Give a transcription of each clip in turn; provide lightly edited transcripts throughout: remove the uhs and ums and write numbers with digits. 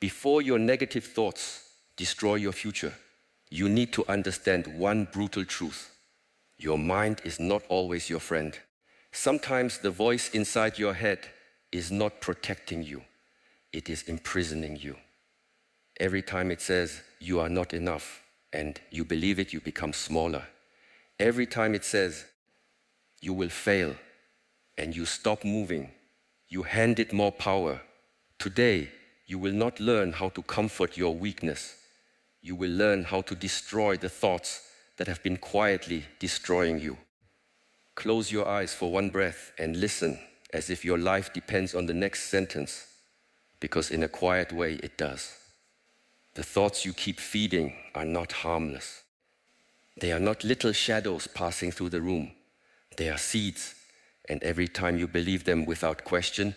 Before your negative thoughts destroy your future, you need to understand one brutal truth. Your mind is not always your friend. Sometimes the voice inside your head is not protecting you. It is imprisoning you. Every time it says you are not enough and you believe it, you become smaller. Every time it says you will fail and you stop moving, you hand it more power. Today, you will not learn how to comfort your weakness. You will learn how to destroy the thoughts that have been quietly destroying you. Close your eyes for one breath and listen as if your life depends on the next sentence, because in a quiet way it does. The thoughts you keep feeding are not harmless. They are not little shadows passing through the room. They are seeds, and every time you believe them without question,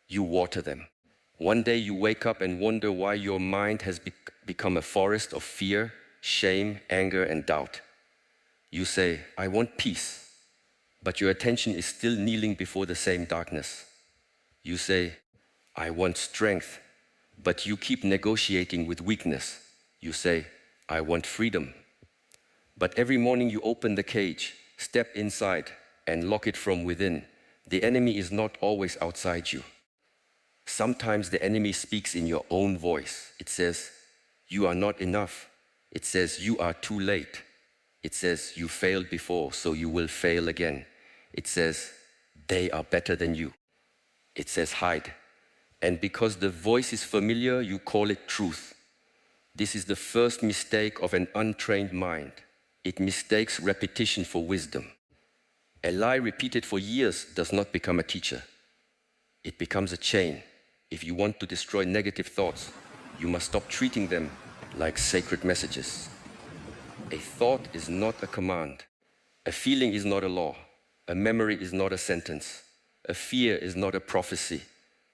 you water them. One day you wake up and wonder why your mind has become a forest of fear, shame, anger, and doubt. You say, I want peace, but your attention is still kneeling before the same darkness. You say, I want strength, but you keep negotiating with weakness. You say, I want freedom. But every morning you open the cage, step inside, and lock it from within. The enemy is not always outside you. Sometimes the enemy speaks in your own voice. It says, you are not enough. It says, you are too late. It says, you failed before, so you will fail again. It says, they are better than you. It says, hide. And because the voice is familiar, you call it truth. This is the first mistake of an untrained mind. It mistakes repetition for wisdom. A lie repeated for years does not become a teacher. It becomes a chain. If you want to destroy negative thoughts, you must stop treating them like sacred messages. A thought is not a command. A feeling is not a law. A memory is not a sentence. A fear is not a prophecy.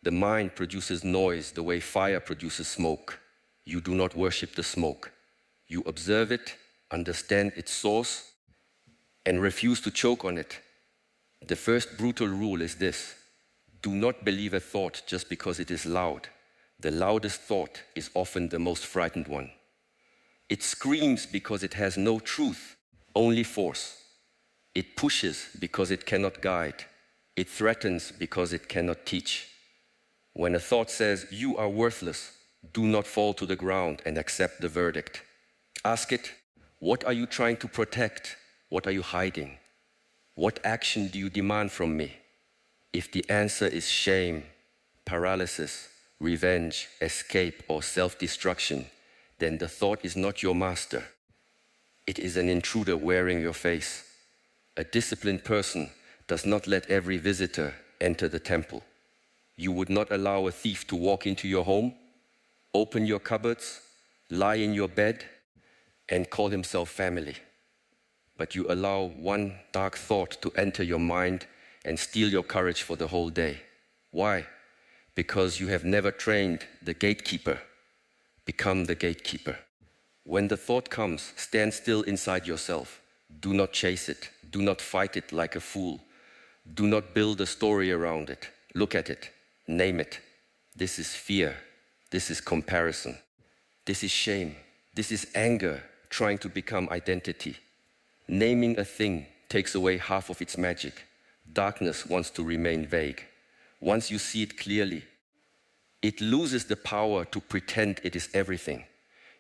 The mind produces noise the way fire produces smoke. You do not worship the smoke. You observe it, understand its source, and refuse to choke on it. The first brutal rule is this: do not believe a thought just because it is loud. The loudest thought is often the most frightened one. It screams because it has no truth, only force. It pushes because it cannot guide. It threatens because it cannot teach. When a thought says, you are worthless, do not fall to the ground and accept the verdict. Ask it, what are you trying to protect? What are you hiding? What action do you demand from me? If the answer is shame, paralysis, revenge, escape, or self-destruction, then the thought is not your master. It is an intruder wearing your face. A disciplined person does not let every visitor enter the temple. You would not allow a thief to walk into your home, open your cupboards, lie in your bed, and call himself family. But you allow one dark thought to enter your mind and steal your courage for the whole day. Why? Because you have never trained the gatekeeper. Become the gatekeeper. When the thought comes, stand still inside yourself. Do not chase it. Do not fight it like a fool. Do not build a story around it. Look at it. Name it. This is fear. This is comparison. This is shame. This is anger trying to become identity. Naming a thing takes away half of its magic. Darkness wants to remain vague. Once you see it clearly, it loses the power to pretend it is everything.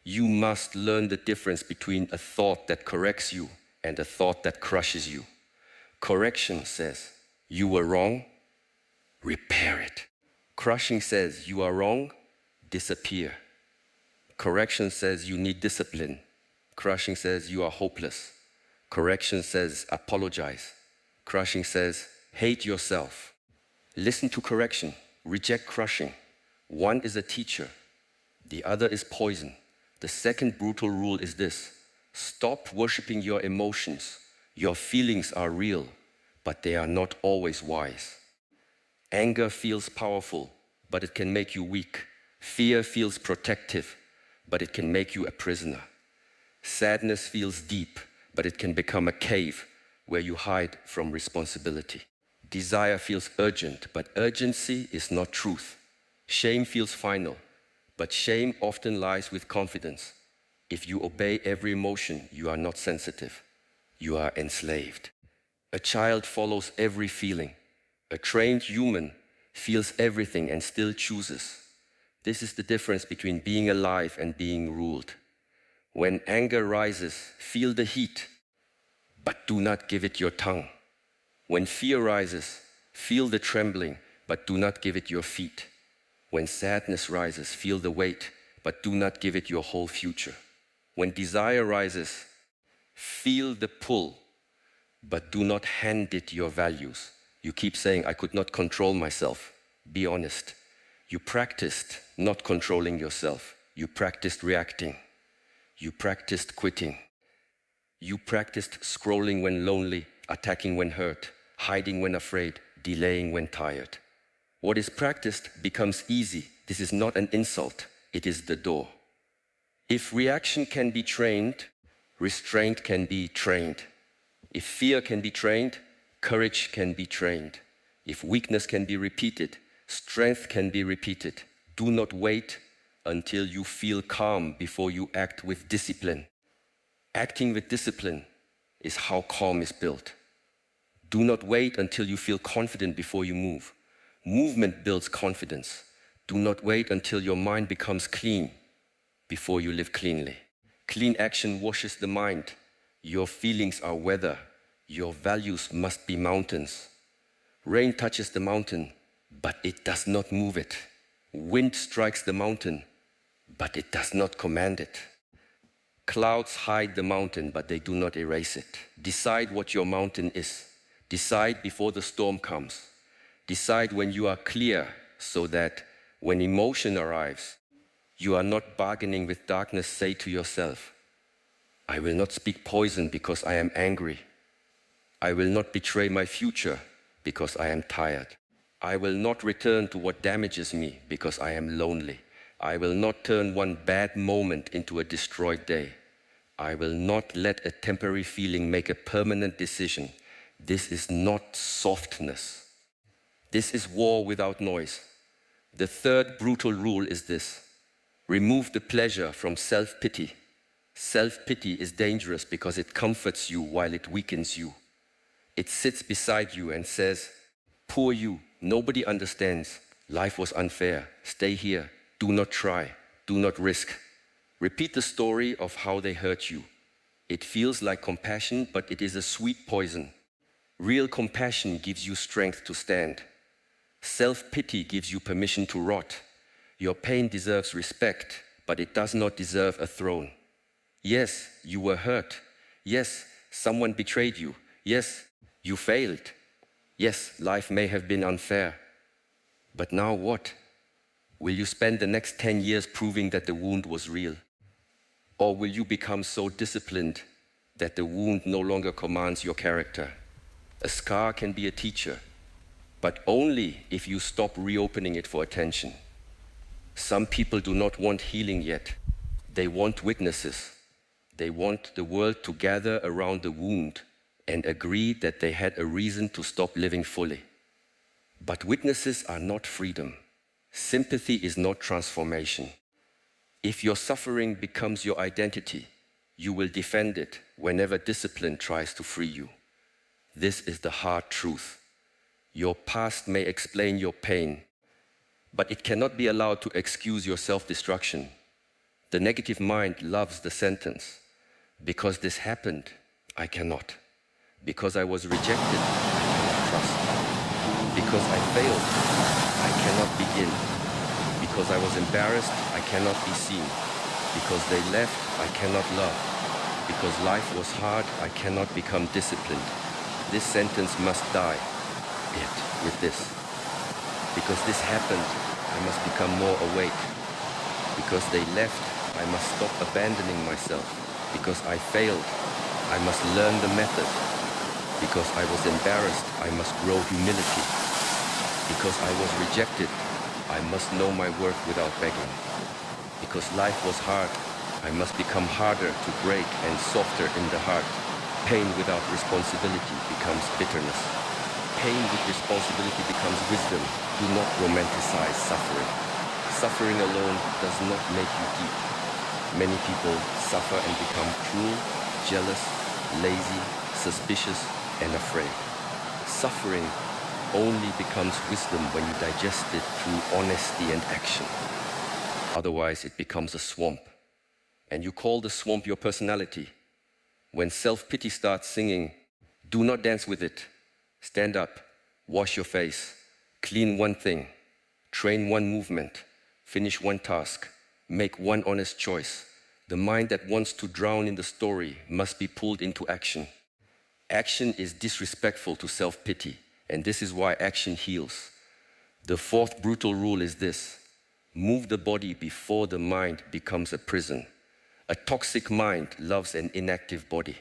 You must learn the difference between a thought that corrects you and a thought that crushes you. Correction says, you were wrong, repair it. Crushing says, you are wrong, disappear. Correction says, you need discipline. Crushing says, you are hopeless. Correction says, apologize. Crushing says, hate yourself. Listen to correction, reject crushing. One is a teacher, the other is poison. The second brutal rule is this: stop worshiping your emotions. Your feelings are real, but they are not always wise. Anger feels powerful, but it can make you weak. Fear feels protective, but it can make you a prisoner. Sadness feels deep, but it can become a cave where you hide from responsibility. Desire feels urgent, but urgency is not truth. Shame feels final, But shame often lies with confidence. If you obey every emotion, you are not sensitive. You are enslaved. A child follows every feeling. A trained human feels everything and still chooses. This is the difference between being alive and being ruled. When anger rises, feel the heat, but do not give it your tongue. When fear rises, feel the trembling, but do not give it your feet. When sadness rises, feel the weight, but do not give it your whole future. When desire rises, feel the pull, but do not hand it your values. You keep saying, I could not control myself. Be honest. You practiced not controlling yourself. You practiced reacting. You practiced quitting. You practiced scrolling when lonely, attacking when hurt, hiding when afraid, delaying when tired. What is practiced becomes easy. This is not an insult. It is the door. If reaction can be trained, restraint can be trained. If fear can be trained, courage can be trained. If weakness can be repeated, strength can be repeated. Do not wait until you feel calm before you act with discipline. Acting with discipline is how calm is built. Do not wait until you feel confident before you move. Movement builds confidence. Do not wait until your mind becomes clean before you live cleanly. Clean action washes the mind. Your feelings are weather. Your values must be mountains. Rain touches the mountain, but it does not move it. Wind strikes the mountain, but it does not command it. Clouds hide the mountain, but they do not erase it. Decide what your mountain is. Decide before the storm comes. Decide when you are clear, so that when emotion arrives, you are not bargaining with darkness. Say to yourself, I will not speak poison because I am angry. I will not betray my future because I am tired. I will not return to what damages me because I am lonely. I will not turn one bad moment into a destroyed day. I will not let a temporary feeling make a permanent decision. This is not softness. This is war without noise. The third brutal rule is this: remove the pleasure from self-pity. Self-pity is dangerous because it comforts you while it weakens you. It sits beside you and says, poor you, nobody understands. Life was unfair. Stay here. Do not try. Do not risk. Repeat the story of how they hurt you. It feels like compassion, but it is a sweet poison. Real compassion gives you strength to stand. Self-pity gives you permission to rot. Your pain deserves respect, but it does not deserve a throne. Yes, you were hurt. Yes, someone betrayed you. Yes, you failed. Yes, life may have been unfair. But now what? Will you spend the next 10 years proving that the wound was real? Or will you become so disciplined that the wound no longer commands your character? A scar can be a teacher, but only if you stop reopening it for attention. Some people do not want healing yet. They want witnesses. They want the world to gather around the wound and agree that they had a reason to stop living fully. But witnesses are not freedom. Sympathy is not transformation. If your suffering becomes your identity, you will defend it whenever discipline tries to free you. This is the hard truth. Your past may explain your pain, but it cannot be allowed to excuse your self-destruction. The negative mind loves the sentence, because this happened, I cannot. Because I was rejected, I cannot trust. Because I failed, I cannot begin. Because I was embarrassed, I cannot be seen. Because they left, I cannot love. Because life was hard, I cannot become disciplined. This sentence must die. Yet, with this. Because this happened, I must become more awake. Because they left, I must stop abandoning myself. Because I failed, I must learn the method. Because I was embarrassed, I must grow humility. Because I was rejected, I must know my worth without begging. Because life was hard, I must become harder to break and softer in the heart. Pain without responsibility becomes bitterness. Pain with responsibility becomes wisdom. Do not romanticize suffering. Suffering alone does not make you deep. Many people suffer and become cruel, jealous, lazy, suspicious, and afraid. Suffering only becomes wisdom when you digest it through honesty and action. Otherwise, it becomes a swamp. And you call the swamp your personality. When self-pity starts singing, do not dance with it. Stand up, wash your face, clean one thing, train one movement, finish one task, make one honest choice. The mind that wants to drown in the story must be pulled into action. Action is disrespectful to self-pity, and this is why action heals. The fourth brutal rule is this: move the body before the mind becomes a prison. A toxic mind loves an inactive body.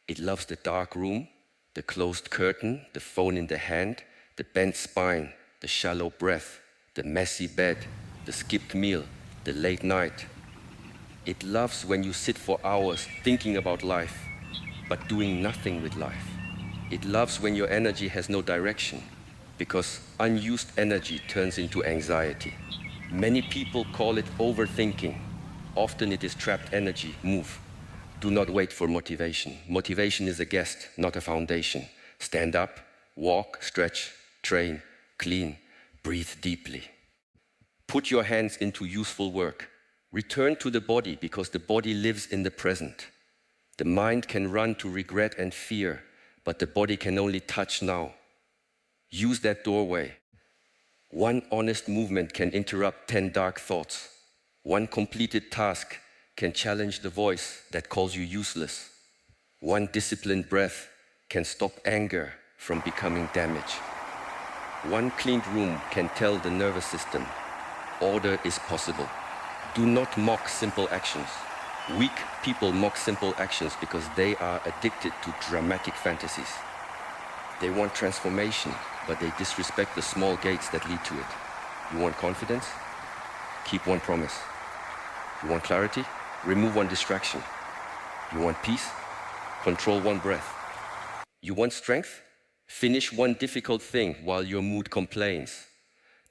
It loves the dark room, the closed curtain, the phone in the hand, the bent spine, the shallow breath, the messy bed, the skipped meal, the late night. It loves when you sit for hours thinking about life, but doing nothing with life. It loves when your energy has no direction, because unused energy turns into anxiety. Many people call it overthinking. Often it is trapped energy. Move. Do not wait for motivation. Motivation is a guest, not a foundation. Stand up, walk, stretch, train, clean, breathe deeply. Put your hands into useful work. Return to the body because the body lives in the present. The mind can run to regret and fear, but the body can only touch now. Use that doorway. One honest movement can interrupt 10 dark thoughts. One completed task can challenge the voice that calls you useless. One disciplined breath can stop anger from becoming damage. One cleaned room can tell the nervous system, order is possible. Do not mock simple actions. Weak people mock simple actions because they are addicted to dramatic fantasies. They want transformation, but they disrespect the small gates that lead to it. You want confidence? Keep one promise. You want clarity? Remove one distraction. You want peace? Control one breath. You want strength? Finish one difficult thing while your mood complains.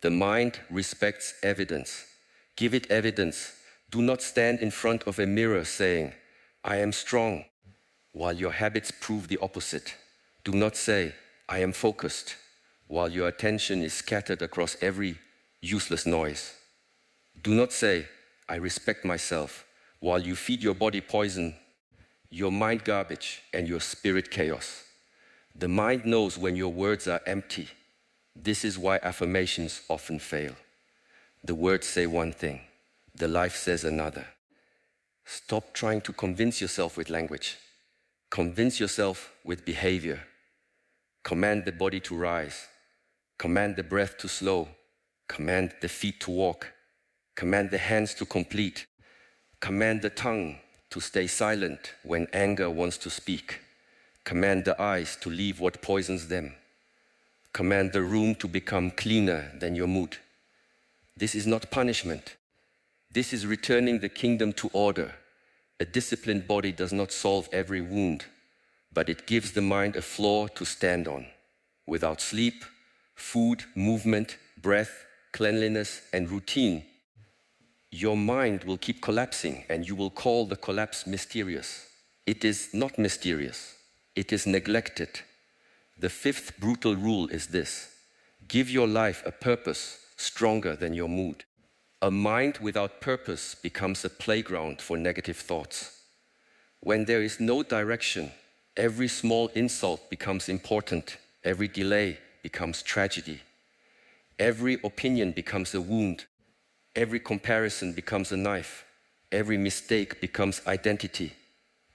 The mind respects evidence. Give it evidence. Do not stand in front of a mirror saying, I am strong, while your habits prove the opposite. Do not say, I am focused, while your attention is scattered across every useless noise. Do not say, I respect myself, while you feed your body poison, your mind garbage, and your spirit chaos. The mind knows when your words are empty. This is why affirmations often fail. The words say one thing, the life says another. Stop trying to convince yourself with language. Convince yourself with behavior. Command the body to rise. Command the breath to slow. Command the feet to walk. Command the hands to complete. Command the tongue to stay silent when anger wants to speak. Command the eyes to leave what poisons them. Command the room to become cleaner than your mood. This is not punishment. This is returning the kingdom to order. A disciplined body does not solve every wound, but it gives the mind a floor to stand on. Without sleep, food, movement, breath, cleanliness, and routine, your mind will keep collapsing, and you will call the collapse mysterious. It is not mysterious. It is neglected. The fifth brutal rule is this: give your life a purpose stronger than your mood. A mind without purpose becomes a playground for negative thoughts. When there is no direction, every small insult becomes important. Every delay becomes tragedy. Every opinion becomes a wound. Every comparison becomes a knife. Every mistake becomes identity.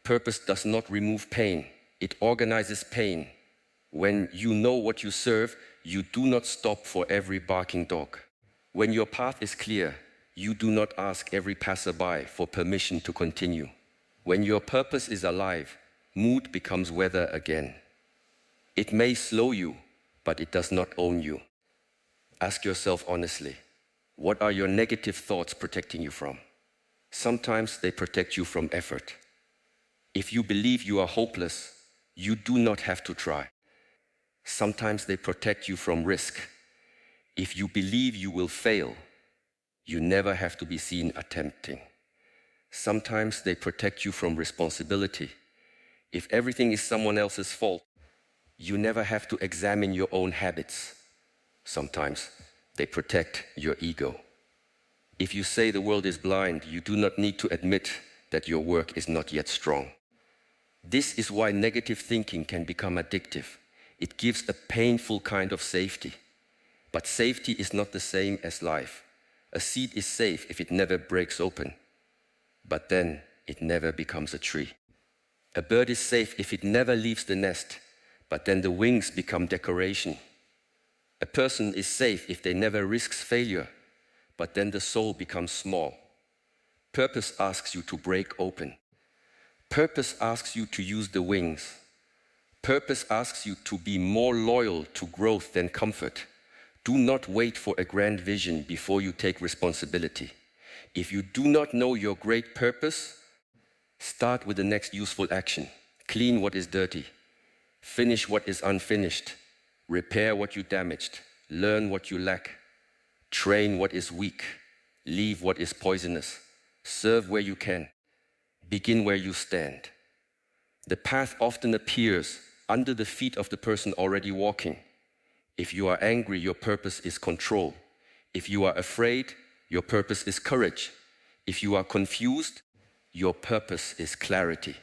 Purpose does not remove pain. It organizes pain. When you know what you serve, you do not stop for every barking dog. When your path is clear, you do not ask every passerby for permission to continue. When your purpose is alive, mood becomes weather again. It may slow you, but it does not own you. Ask yourself honestly, what are your negative thoughts protecting you from? Sometimes they protect you from effort. If you believe you are hopeless, you do not have to try. Sometimes they protect you from risk. If you believe you will fail, You never have to be seen attempting. Sometimes they protect you from responsibility. If everything is someone else's fault, you never have to examine your own habits. Sometimes they protect your ego. If you say the world is blind, you do not need to admit that your work is not yet strong. This is why negative thinking can become addictive. It gives a painful kind of safety. But safety is not the same as life. A seed is safe if it never breaks open, but then it never becomes a tree. A bird is safe if it never leaves the nest, but then the wings become decoration. A person is safe if they never risks failure, but then the soul becomes small. Purpose asks you to break open. Purpose asks you to use the wings. Purpose asks you to be more loyal to growth than comfort. Do not wait for a grand vision before you take responsibility. If you do not know your great purpose, start with the next useful action. Clean what is dirty. Finish what is unfinished. Repair what you damaged. Learn what you lack. Train what is weak. Leave what is poisonous. Serve where you can. Begin where you stand. The path often appears under the feet of the person already walking. If you are angry, your purpose is control. If you are afraid, your purpose is courage. If you are confused, your purpose is clarity.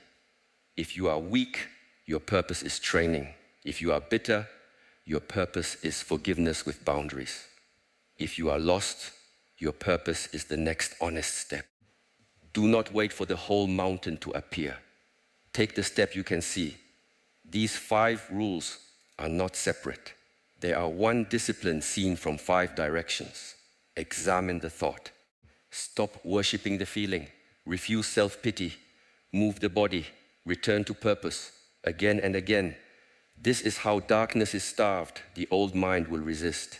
If you are weak, your purpose is training. If you are bitter, your purpose is forgiveness with boundaries. If you are lost, your purpose is the next honest step. Do not wait for the whole mountain to appear. Take the step you can see. These 5 rules are not separate. They are one discipline seen from 5 directions. Examine the thought. Stop worshipping the feeling. Refuse self-pity. Move the body. Return to purpose. Again and again. This is how darkness is starved. The old mind will resist.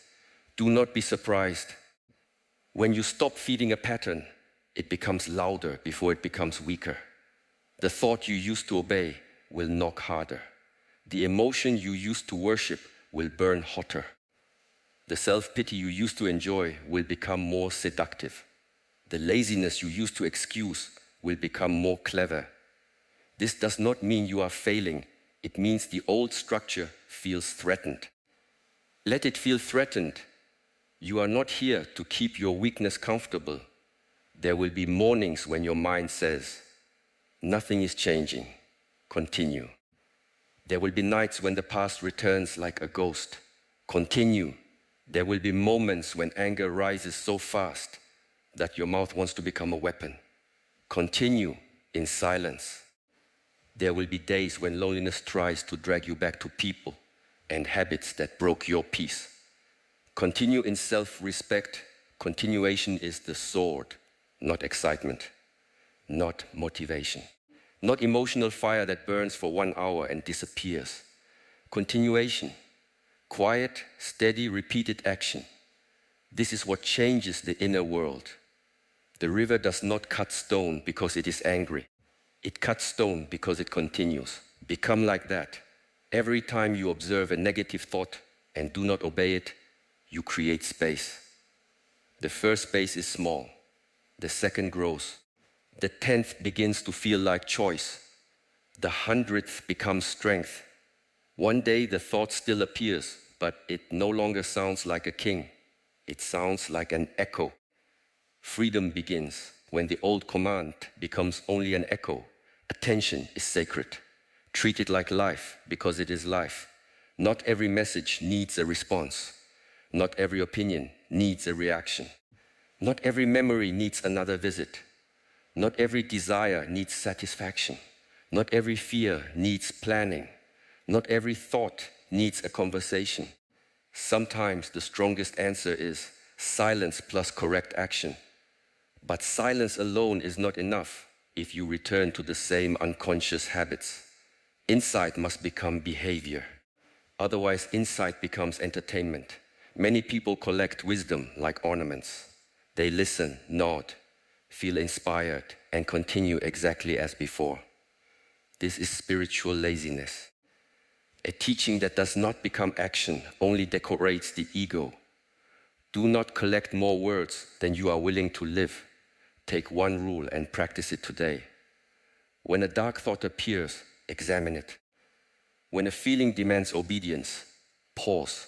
Do not be surprised. When you stop feeding a pattern, it becomes louder before it becomes weaker. The thought you used to obey will knock harder. The emotion you used to worship will burn hotter. The self-pity you used to enjoy will become more seductive. The laziness you used to excuse will become more clever. This does not mean you are failing. It means the old structure feels threatened. Let it feel threatened. You are not here to keep your weakness comfortable. There will be mornings when your mind says, nothing is changing. Continue. There will be nights when the past returns like a ghost. Continue. There will be moments when anger rises so fast that your mouth wants to become a weapon. Continue in silence. There will be days when loneliness tries to drag you back to people and habits that broke your peace. Continue in self-respect. Continuation is the sword, not excitement, not motivation. Not emotional fire that burns for 1 hour and disappears. Continuation, quiet, steady, repeated action. This is what changes the inner world. The river does not cut stone because it is angry. It cuts stone because it continues. Become like that. Every time you observe a negative thought and do not obey it, you create space. The first space is small. The second grows. The 10th begins to feel like choice. The 100th becomes strength. One day the thought still appears, but it no longer sounds like a king. It sounds like an echo. Freedom begins when the old command becomes only an echo. Attention is sacred. Treat it like life because it is life. Not every message needs a response. Not every opinion needs a reaction. Not every memory needs another visit. Not every desire needs satisfaction. Not every fear needs planning. Not every thought needs a conversation. Sometimes the strongest answer is silence plus correct action. But silence alone is not enough if you return to the same unconscious habits. Insight must become behavior. Otherwise, insight becomes entertainment. Many people collect wisdom like ornaments. They listen, nod, feel inspired, and continue exactly as before. This is spiritual laziness. A teaching that does not become action only decorates the ego. Do not collect more words than you are willing to live. Take one rule and practice it today. When a dark thought appears, examine it. When a feeling demands obedience, pause.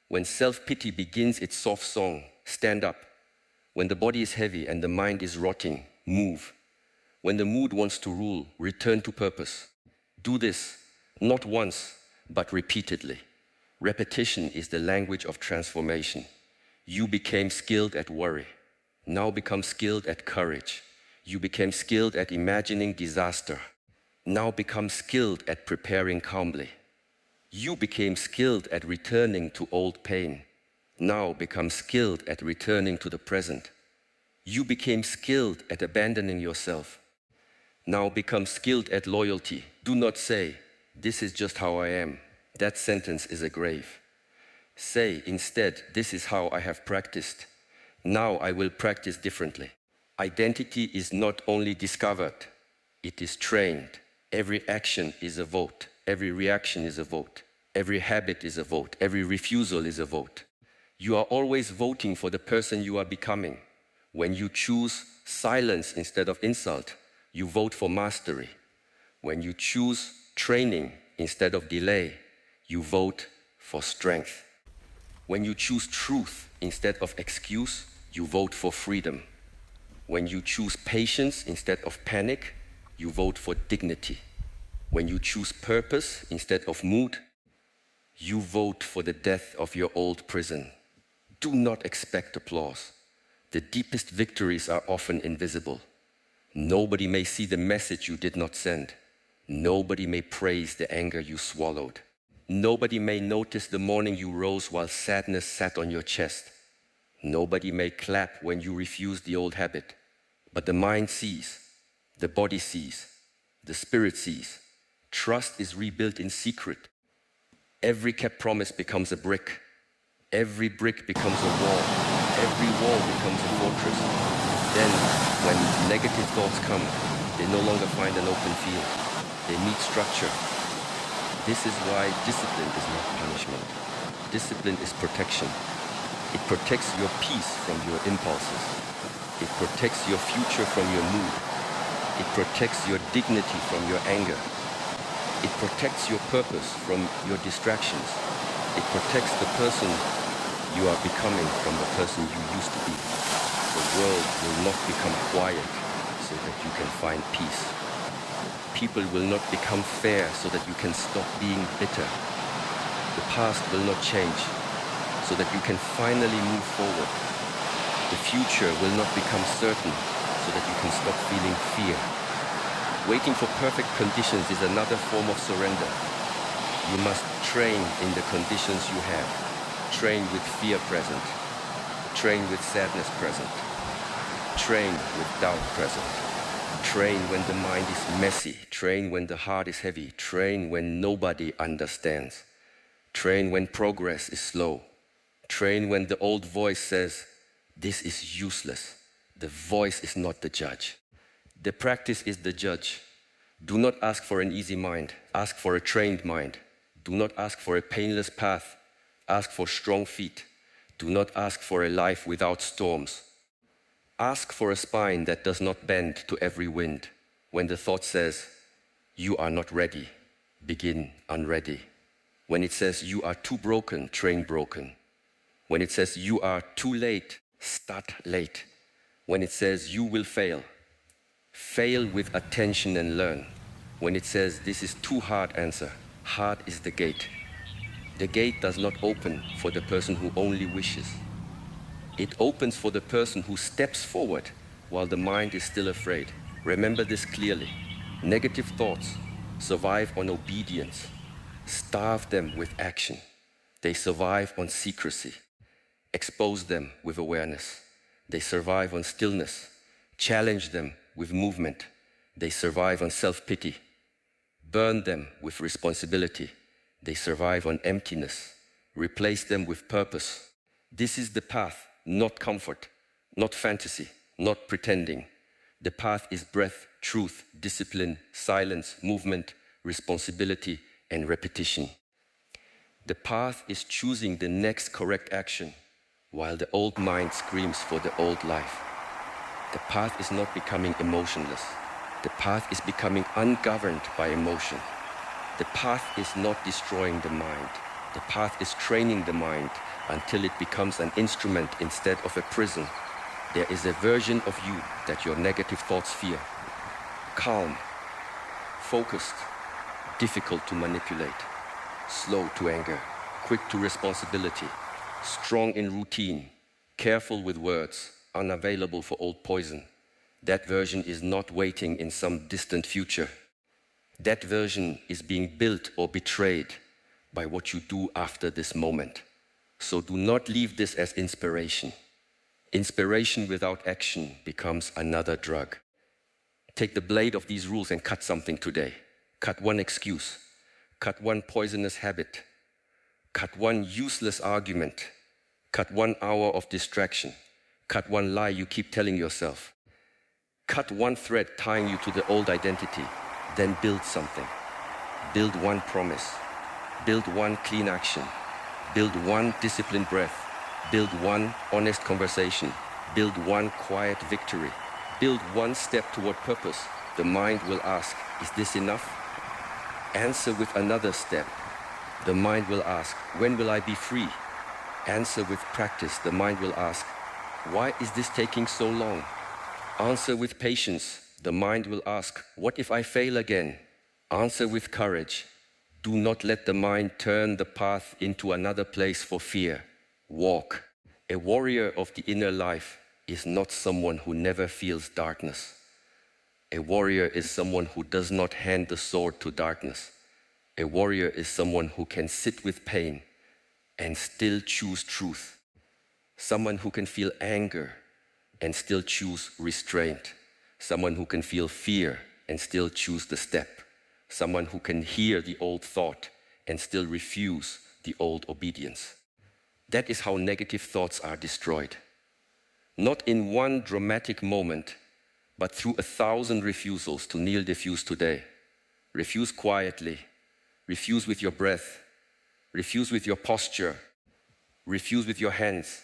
When self-pity begins its soft song, stand up. When the body is heavy and the mind is rotting, move. When the mood wants to rule, return to purpose. Do this, not once, but repeatedly. Repetition is the language of transformation. You became skilled at worry. Now become skilled at courage. You became skilled at imagining disaster. Now become skilled at preparing calmly. You became skilled at returning to old pain. Now become skilled at returning to the present. You became skilled at abandoning yourself. Now become skilled at loyalty. Do not say, "This is just how I am." That sentence is a grave. Say instead, "This is how I have practiced. Now I will practice differently." Identity is not only discovered, it is trained. Every action is a vote. Every reaction is a vote. Every habit is a vote. Every refusal is a vote. You are always voting for the person you are becoming. When you choose silence instead of insult, you vote for mastery. When you choose training instead of delay, you vote for strength. When you choose truth instead of excuse, you vote for freedom. When you choose patience instead of panic, you vote for dignity. When you choose purpose instead of mood, you vote for the death of your old prison. Do not expect applause. The deepest victories are often invisible. Nobody may see the message you did not send. Nobody may praise the anger you swallowed. Nobody may notice the morning you rose while sadness sat on your chest. Nobody may clap when you refuse the old habit. But the mind sees, the body sees, the spirit sees. Trust is rebuilt in secret. Every kept promise becomes a brick. Every brick becomes a wall. Every wall becomes a fortress. Then, when negative thoughts come, they no longer find an open field. They meet structure. This is why discipline is not punishment. Discipline is protection. It protects your peace from your impulses. It protects your future from your mood. It protects your dignity from your anger. It protects your purpose from your distractions. It protects the person you are becoming from the person you used to be. The world will not become quiet so that you can find peace. People will not become fair so that you can stop being bitter. The past will not change so that you can finally move forward. The future will not become certain so that you can stop feeling fear. Waiting for perfect conditions is another form of surrender. You must train in the conditions you have. Train with fear present. Train with sadness present. Train with doubt present. Train when the mind is messy. Train when the heart is heavy. Train when nobody understands. Train when progress is slow. Train when the old voice says, "This is useless." The voice is not the judge. The practice is the judge. Do not ask for an easy mind. Ask for a trained mind. Do not ask for a painless path. Ask for strong feet. Do not ask for a life without storms. Ask for a spine that does not bend to every wind. When the thought says, "You are not ready," begin unready. When it says, "You are too broken," train broken. When it says, "You are too late," start late. When it says, "You will fail," fail with attention and learn. When it says, "This is too hard," answer, "Hard is the gate." The gate does not open for the person who only wishes. It opens for the person who steps forward while the mind is still afraid. Remember this clearly. Negative thoughts survive on obedience. Starve them with action. They survive on secrecy. Expose them with awareness. They survive on stillness. Challenge them with movement. They survive on self-pity. Burn them with responsibility. They survive on emptiness. Replace them with purpose. This is the path, not comfort, not fantasy, not pretending. The path is breath, truth, discipline, silence, movement, responsibility, and repetition. The path is choosing the next correct action while the old mind screams for the old life. The path is not becoming emotionless. The path is becoming ungoverned by emotion. The path is not destroying the mind. The path is training the mind until it becomes an instrument instead of a prison. There is a version of you that your negative thoughts fear. Calm, focused, difficult to manipulate, slow to anger, quick to responsibility, strong in routine, careful with words, unavailable for old poison. That version is not waiting in some distant future. That version is being built or betrayed by what you do after this moment. So do not leave this as inspiration. Inspiration without action becomes another drug. Take the blade of these rules and cut something today. Cut one excuse. Cut one poisonous habit. Cut one useless argument. Cut 1 hour of distraction. Cut one lie you keep telling yourself. Cut one thread tying you to the old identity. Then build something. Build one promise. Build one clean action. Build one disciplined breath. Build one honest conversation. Build one quiet victory. Build one step toward purpose. The mind will ask, is this enough? Answer with another step. The mind will ask, when will I be free? Answer with practice. The mind will ask, why is this taking so long? Answer with patience. The mind will ask, what if I fail again? Answer with courage. Do not let the mind turn the path into another place for fear. Walk. A warrior of the inner life is not someone who never feels darkness. A warrior is someone who does not hand the sword to darkness. A warrior is someone who can sit with pain and still choose truth. Someone who can feel anger and still choose restraint. Someone who can feel fear and still choose the step. Someone who can hear the old thought and still refuse the old obedience. That is how negative thoughts are destroyed. Not in one dramatic moment, but through 1,000 refusals to kneel diffuse today. Refuse quietly. Refuse with your breath. Refuse with your posture. Refuse with your hands.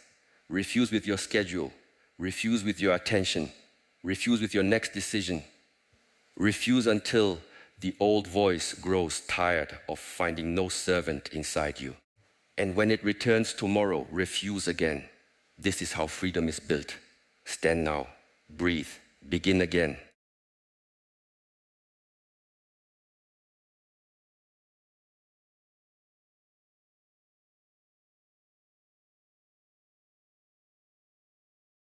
Refuse with your schedule. Refuse with your attention. Refuse with your next decision. Refuse until the old voice grows tired of finding no servant inside you. And when it returns tomorrow, refuse again. This is how freedom is built. Stand now, breathe, begin again.